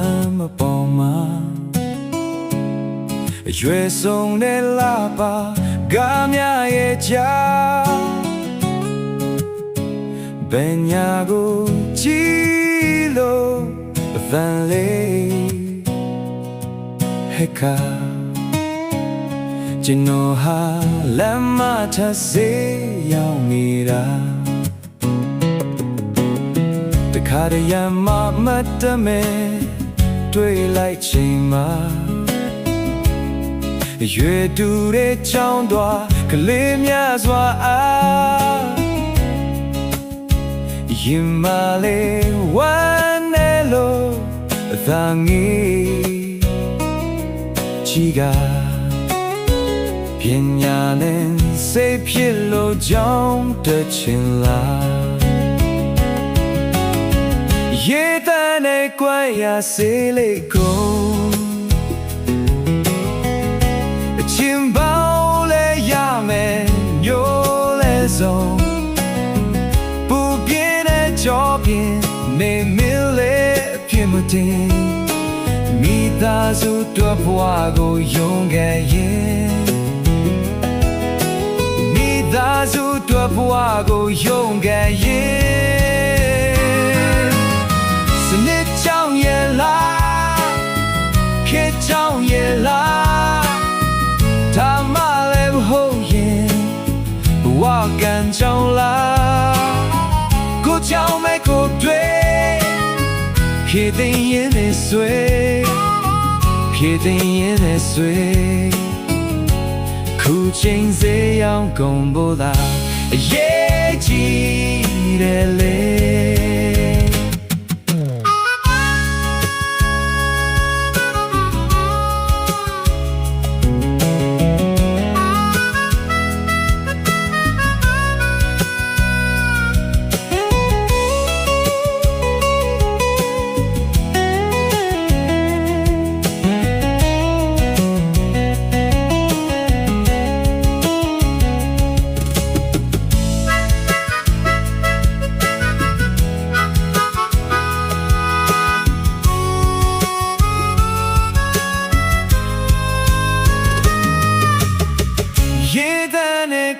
မ်းမပေါ်မှာရွယ်ဆုံးတဲ့လာပါကားများရဲ့ကြားဘယ်ညာကိုကြည့်လို့အသံလေးဟဲ့ခါကျွန်တော်ဟာလမ်းမထစေးရောက်နေတာတခါတည်းရမမတ်တမဲတွေ့လိုက်ချိန်မှာရွယ်တူတဲ့ချောင်းသွားကလေးများစွာအားရင်မလေးဝမ်းနေလို့အသာငေးချီကပညာနဲ့စိတ်ဖြစ်လို့ကြောင်းတချင်လားရေတန်းနဲ့ကြွယ်ရစေးလေးကုန်အချင်းပေါင်းလဲရမယ်မျိုးလဲဆုံးပူပြင်းတဲ့ကြောပြင်းနေမင်းလေးအဖြစ်မတင်မိသားစုတို့ဘဝကိုယုံခဲ့ရင်မိသားစုတို့ဘဝကိုယုံခဲ့ရင်စနစ်ချောင်းရဲ့လားခေချောင်းရဲ့လားဒါမှလည်းမဟုတ်ရင်ဘဝကံကြောင့်လားကိုကြောင့်မဲ့ကိုတွေ့ဖြစ်တဲ့ရင်နဲ့ဆွေဖြစ်တဲ့ရင်နဲ့ဆွေခုချိန်စေးအောင်ကုန်ဖို့သာအရေးကြီးတယ်လေ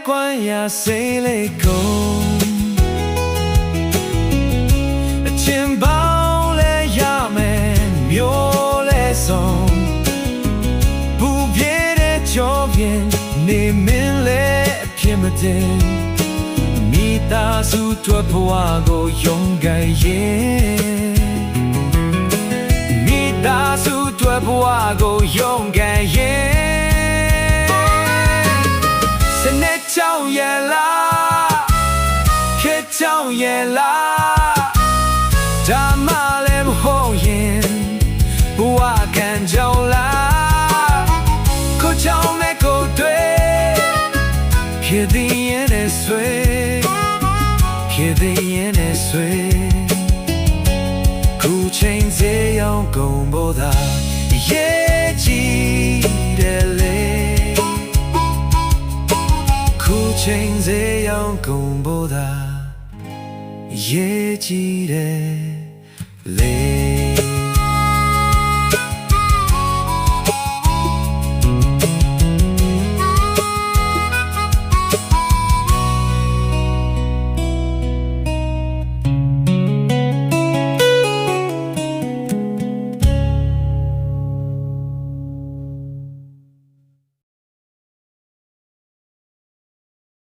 ကွမ်းရစိတ်လေးကုန်အချင်းပေါင်းလဲရမယ်မျိုးလဲဆုံးပူပြည့်တဲ့ကြောပြင်းနေမင်းလဲအဖြစ်မတင်မိသားစုတို့ဘဝကိုယုံခဲ့ရင်မိသားစုတို့ဘဝကိုယုံခဲ့ရင်စနစ်ချောင်းရဲ့လားခေတ်ချောင်းရဲ့လားဒါမှလည်းမဟုတ်ရင်ဘဝကံကြောင့်လားကိုချောင်းနဲ့ကိုတွေ့ဖြစ်တဲ့ရင်နဲ့ဆွေဖြစ်တဲ့ရင်နဲ့ဆွေခုချိန်စေးအောင်ကုန်ဖို့သာရေးကြည့်တယ်လေချိန်စေးအောင်ကုန်ဖို့သာရေးကြည့်တယ်လေ